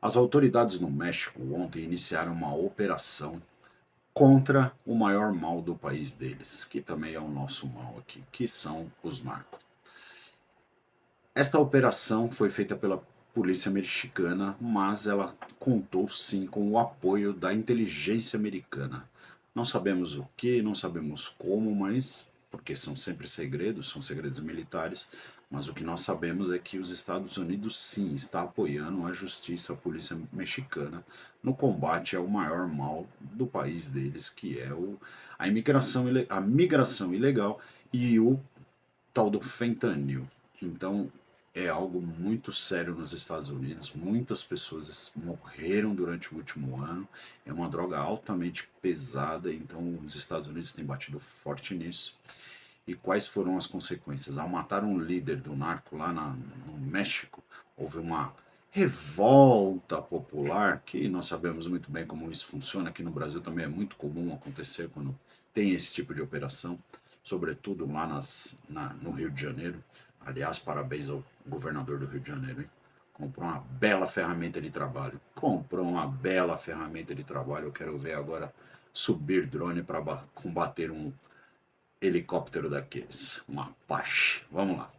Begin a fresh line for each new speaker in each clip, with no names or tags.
As autoridades no México ontem iniciaram uma operação contra o maior mal do país deles, que também é o nosso mal aqui, que são os narcos. Esta operação foi feita pela polícia mexicana, mas ela contou sim com o apoio da inteligência americana. Não sabemos o que, não sabemos como, mas porque são segredos militares, mas o que nós sabemos é que os Estados Unidos sim está apoiando a justiça, a polícia mexicana no combate ao maior mal do país deles, que é a migração ilegal e o tal do fentanil. Então, é algo muito sério nos Estados Unidos. Muitas pessoas morreram durante o último ano. É uma droga altamente pesada, então os Estados Unidos têm batido forte nisso. E quais foram as consequências? Ao matar um líder do narco lá no México, houve uma revolta popular, que nós sabemos muito bem como isso funciona. Aqui no Brasil também é muito comum acontecer quando tem esse tipo de operação, sobretudo lá no Rio de Janeiro. Aliás, parabéns ao governador do Rio de Janeiro, hein? Comprou uma bela ferramenta de trabalho. Comprou uma bela ferramenta de trabalho. Eu quero ver agora subir drone para combater um helicóptero daqueles, um Apache. Vamos lá.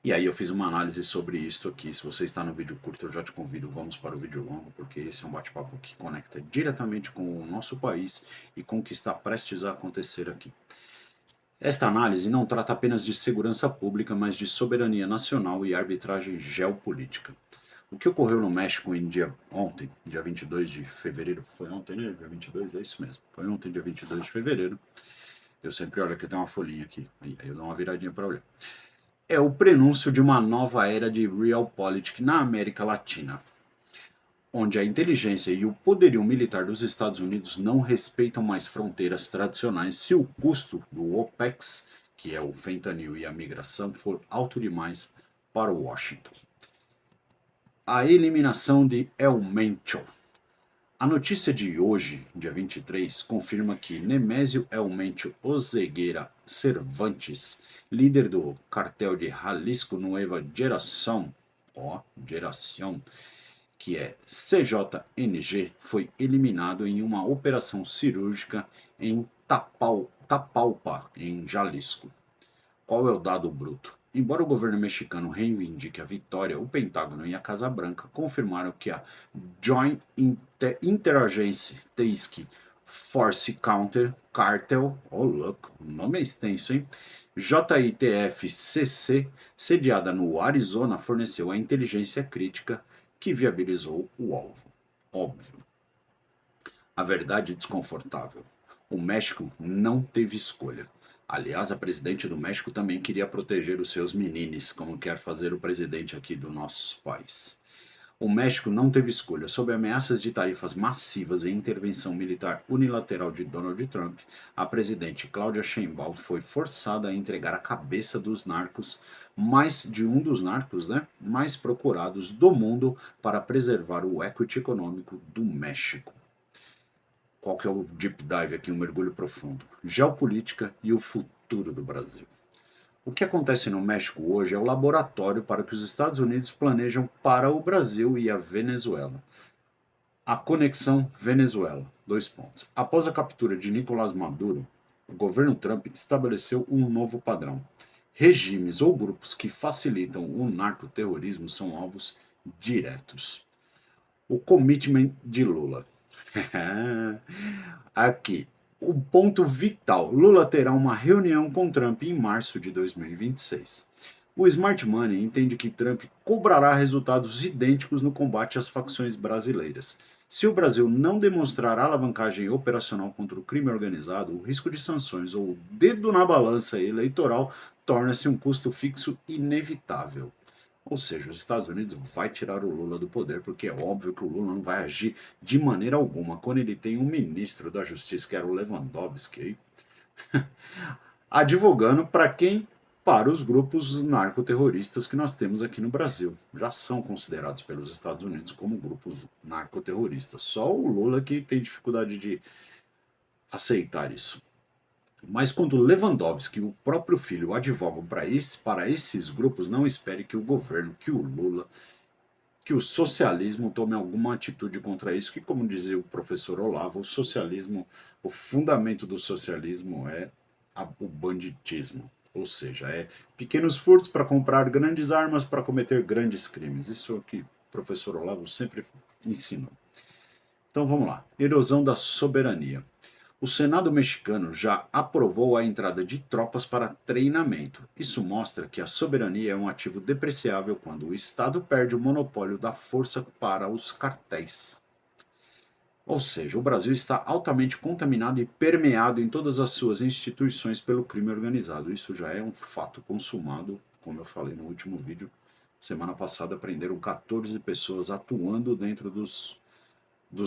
E aí eu fiz uma análise sobre isso aqui. Se você está no vídeo curto, eu já te convido, vamos para o vídeo longo, porque esse é um bate-papo que conecta diretamente com o nosso país e com o que está prestes a acontecer aqui. Esta análise não trata apenas de segurança pública, mas de soberania nacional e arbitragem geopolítica. O que ocorreu no México ontem, dia 22 de fevereiro, foi ontem, né? Dia 22, é isso mesmo. Foi ontem, dia 22 de fevereiro. Eu sempre olho aqui, tem uma folhinha aqui, aí eu dou uma viradinha para olhar. É o prenúncio de uma nova era de realpolitik na América Latina, onde a inteligência e o poderio militar dos Estados Unidos não respeitam mais fronteiras tradicionais se o custo do OPEX, que é o fentanil e a migração, for alto demais para Washington. A eliminação de El Mencho. A notícia de hoje, dia 23, confirma que Nemésio El Mencho Oseguera Cervantes, líder do cartel de Jalisco Nueva Geração, que é CJNG, foi eliminado em uma operação cirúrgica em Tapalpa, em Jalisco. Qual é o dado bruto? Embora o governo mexicano reivindique a vitória, o Pentágono e a Casa Branca confirmaram que a Joint Interagency Task Force Counter Cartel, louco, o nome é extenso, hein? JITF-CC, sediada no Arizona, forneceu a inteligência crítica que viabilizou o alvo. Óbvio. A verdade desconfortável. O México não teve escolha. Aliás, a presidente do México também queria proteger os seus meninos, como quer fazer o presidente aqui do nosso país. O México não teve escolha. Sob ameaças de tarifas massivas e intervenção militar unilateral de Donald Trump, a presidente Cláudia Sheinbaum foi forçada a entregar a cabeça dos narcos, mais de um dos narcos, né, mais procurados do mundo para preservar o equity econômico do México. Qual que é o deep dive aqui, um mergulho profundo? Geopolítica e o futuro do Brasil. O que acontece no México hoje é o laboratório para o que os Estados Unidos planejam para o Brasil e a Venezuela. A conexão Venezuela. Dois pontos. Após a captura de Nicolás Maduro, o governo Trump estabeleceu um novo padrão. Regimes ou grupos que facilitam o narcoterrorismo são alvos diretos. O commitment de Lula. Aqui, um ponto vital. Lula terá uma reunião com Trump em março de 2026. O Smart Money entende que Trump cobrará resultados idênticos no combate às facções brasileiras. Se o Brasil não demonstrar alavancagem operacional contra o crime organizado, o risco de sanções ou o dedo na balança eleitoral torna-se um custo fixo inevitável. Ou seja, os Estados Unidos vai tirar o Lula do poder, porque é óbvio que o Lula não vai agir de maneira alguma quando ele tem um ministro da Justiça, que era o Lewandowski, advogando para quem? Para os grupos narcoterroristas que nós temos aqui no Brasil. Já são considerados pelos Estados Unidos como grupos narcoterroristas. Só o Lula que tem dificuldade de aceitar isso. Mas quando Lewandowski e o próprio filho advogam para esses grupos, não espere que o governo, que o Lula, que o socialismo tome alguma atitude contra isso, que, como dizia o professor Olavo, o socialismo, o fundamento do socialismo é o banditismo, ou seja, é pequenos furtos para comprar grandes armas para cometer grandes crimes. Isso é o que o professor Olavo sempre ensinou. Então vamos lá. Erosão da soberania. O Senado mexicano já aprovou a entrada de tropas para treinamento. Isso mostra que a soberania é um ativo depreciável quando o Estado perde o monopólio da força para os cartéis. Ou seja, o Brasil está altamente contaminado e permeado em todas as suas instituições pelo crime organizado. Isso já é um fato consumado, como eu falei no último vídeo. Semana passada prenderam 14 pessoas atuando dentro dos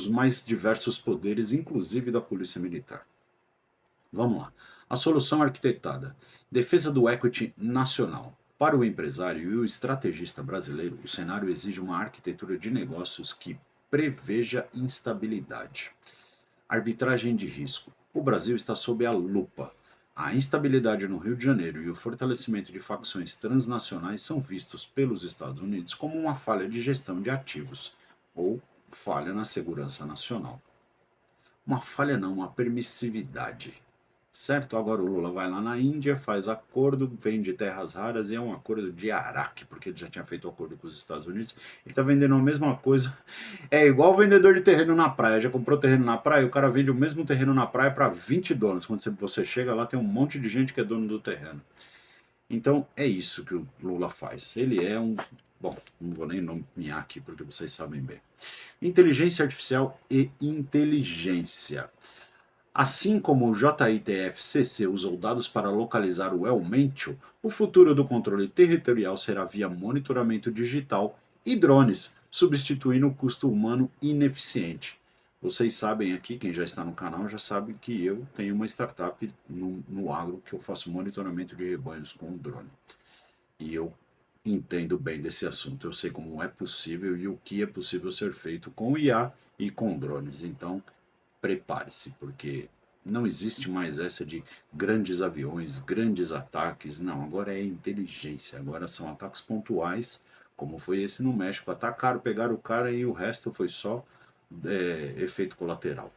mais diversos poderes, inclusive da Polícia Militar. Vamos lá. A solução arquitetada. Defesa do equity nacional. Para o empresário e o estrategista brasileiro, o cenário exige uma arquitetura de negócios que preveja instabilidade. Arbitragem de risco. O Brasil está sob a lupa. A instabilidade no Rio de Janeiro e o fortalecimento de facções transnacionais são vistos pelos Estados Unidos como uma falha de gestão de ativos ou falha na segurança nacional. Uma falha não, uma permissividade. Certo? Agora o Lula vai lá na Índia, faz acordo, vende terras raras e é um acordo de Araque, porque ele já tinha feito acordo com os Estados Unidos. Ele está vendendo a mesma coisa. É igual o vendedor de terreno na praia. Já comprou terreno na praia e o cara vende o mesmo terreno na praia para $20. Quando você chega lá, tem um monte de gente que é dono do terreno. Então é isso que o Lula faz. Ele é um. Bom, não vou nem nomear aqui porque vocês sabem bem. Inteligência artificial e inteligência. Assim como o JITF-CC usou dados para localizar o Elmentio, o futuro do controle territorial será via monitoramento digital e drones, substituindo o custo humano ineficiente. Vocês sabem aqui, quem já está no canal já sabe que eu tenho uma startup no agro que eu faço monitoramento de rebanhos com o drone. E eu entendo bem desse assunto, eu sei como é possível e o que é possível ser feito com IA e com drones. Então, prepare-se, porque não existe mais essa de grandes aviões, grandes ataques. Não, agora é inteligência. Agora são ataques pontuais, como foi esse no México. Atacaram, pegaram o cara e o resto foi só efeito colateral.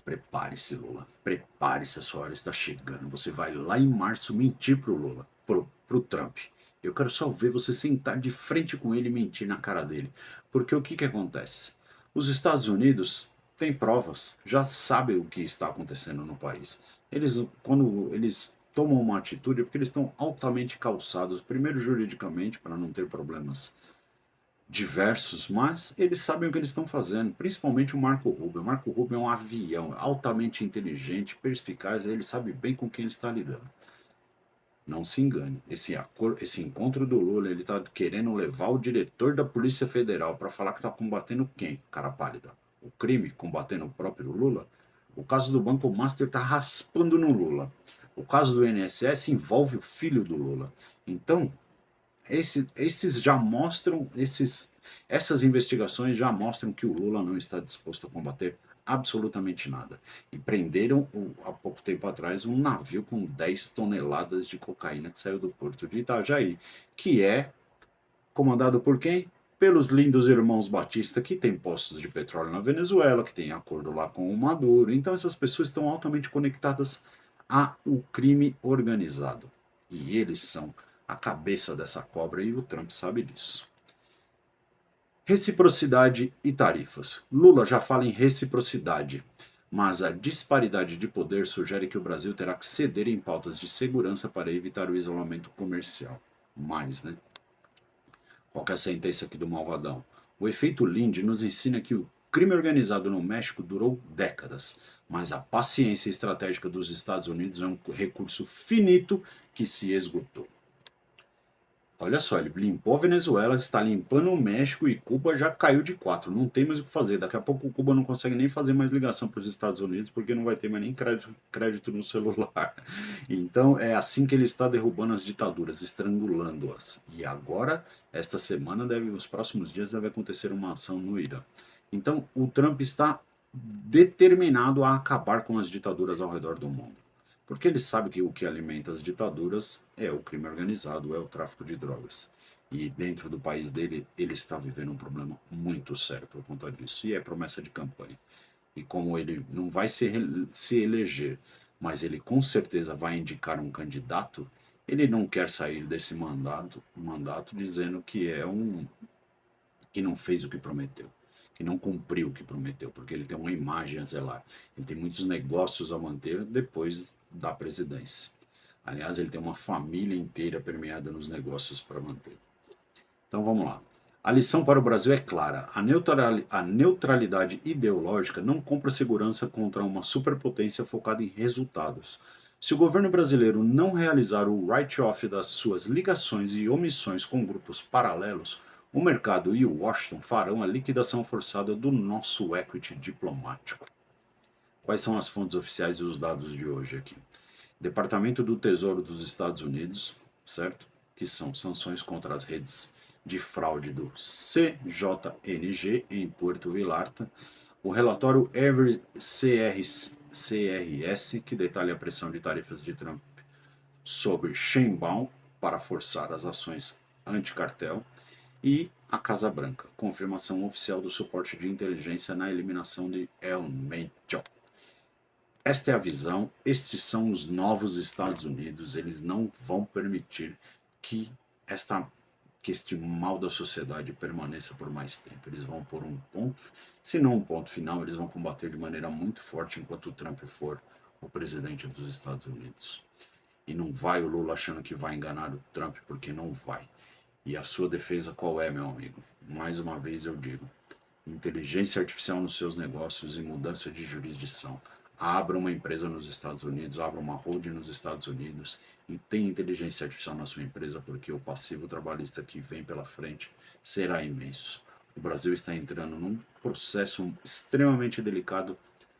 Prepare-se, Lula. Prepare-se, a sua hora está chegando. Você vai lá em março mentir pro Lula, pro Trump. Eu quero só ver você sentar de frente com ele e mentir na cara dele. Porque o que acontece? Os Estados Unidos têm provas, já sabem o que está acontecendo no país. Quando eles tomam uma atitude, é porque eles estão altamente calçados, primeiro juridicamente, para não ter problemas diversos, mas eles sabem o que eles estão fazendo, principalmente o Marco Rubio. O Marco Rubio é um avião altamente inteligente, perspicaz, ele sabe bem com quem ele está lidando. Não se engane, esse encontro do Lula, ele está querendo levar o diretor da Polícia Federal para falar que está combatendo quem? Cara pálida. O crime, combatendo o próprio Lula. O caso do Banco Master está raspando no Lula. O caso do INSS envolve o filho do Lula. Então, esses já mostram, essas investigações já mostram que o Lula não está disposto a combater absolutamente nada. E prenderam, há pouco tempo atrás, um navio com 10 toneladas de cocaína que saiu do porto de Itajaí, que é comandado por quem? Pelos lindos irmãos Batista, que tem postos de petróleo na Venezuela, que tem acordo lá com o Maduro. Então essas pessoas estão altamente conectadas ao crime organizado. E eles são a cabeça dessa cobra e o Trump sabe disso. Reciprocidade e tarifas. Lula já fala em reciprocidade, mas a disparidade de poder sugere que o Brasil terá que ceder em pautas de segurança para evitar o isolamento comercial. Mais, né? Qual que é a sentença aqui do Malvadão? O efeito Linde nos ensina que o crime organizado no México durou décadas, mas a paciência estratégica dos Estados Unidos é um recurso finito que se esgotou. Olha só, ele limpou a Venezuela, está limpando o México e Cuba já caiu de 4. Não tem mais o que fazer. Daqui a pouco o Cuba não consegue nem fazer mais ligação para os Estados Unidos porque não vai ter mais nem crédito no celular. Então é assim que ele está derrubando as ditaduras, estrangulando-as. E agora, esta semana, nos próximos dias, deve acontecer uma ação no Irã. Então o Trump está determinado a acabar com as ditaduras ao redor do mundo. Porque ele sabe que o que alimenta as ditaduras é o crime organizado, é o tráfico de drogas. E dentro do país dele, ele está vivendo um problema muito sério por conta disso. E é promessa de campanha. E como ele não vai se eleger, mas ele com certeza vai indicar um candidato, ele não quer sair desse mandato dizendo que não fez o que prometeu, que não cumpriu o que prometeu, porque ele tem uma imagem a zelar, ele tem muitos negócios a manter depois da presidência. Aliás, ele tem uma família inteira permeada nos negócios para manter. Então vamos lá. A lição para o Brasil é clara: a neutralidade ideológica não compra segurança contra uma superpotência focada em resultados. Se o governo brasileiro não realizar o write-off das suas ligações e omissões com grupos paralelos, o mercado e o Washington farão a liquidação forçada do nosso equity diplomático. Quais são as fontes oficiais e os dados de hoje aqui? Departamento do Tesouro dos Estados Unidos, certo? Que são sanções contra as redes de fraude do CJNG em Puerto Vallarta. O relatório Every CRS, que detalha a pressão de tarifas de Trump sobre Sheinbaum para forçar as ações anticartel. E a Casa Branca, confirmação oficial do suporte de inteligência na eliminação de El Mencho. Esta é a visão, estes são os novos Estados Unidos, eles não vão permitir que este mal da sociedade permaneça por mais tempo. Eles vão pôr um ponto, se não um ponto final, eles vão combater de maneira muito forte enquanto o Trump for o presidente dos Estados Unidos. E não vai o Lula achando que vai enganar o Trump, porque não vai. E a sua defesa qual é, meu amigo? Mais uma vez eu digo, inteligência artificial nos seus negócios e mudança de jurisdição. Abra uma empresa nos Estados Unidos, abra uma holding nos Estados Unidos e tenha inteligência artificial na sua empresa, porque o passivo trabalhista que vem pela frente será imenso. O Brasil está entrando num processo extremamente delicado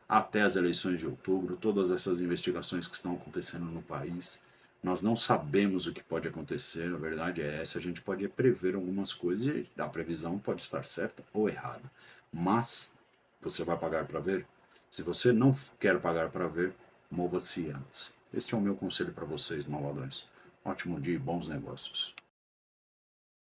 até as eleições de outubro, todas essas investigações que estão acontecendo no país. Nós não sabemos o que pode acontecer, a verdade é essa, a gente pode prever algumas coisas e a previsão pode estar certa ou errada. Mas você vai pagar para ver? Se você não quer pagar para ver, mova-se antes. Este é o meu conselho para vocês, malvadões. Ótimo dia e bons negócios.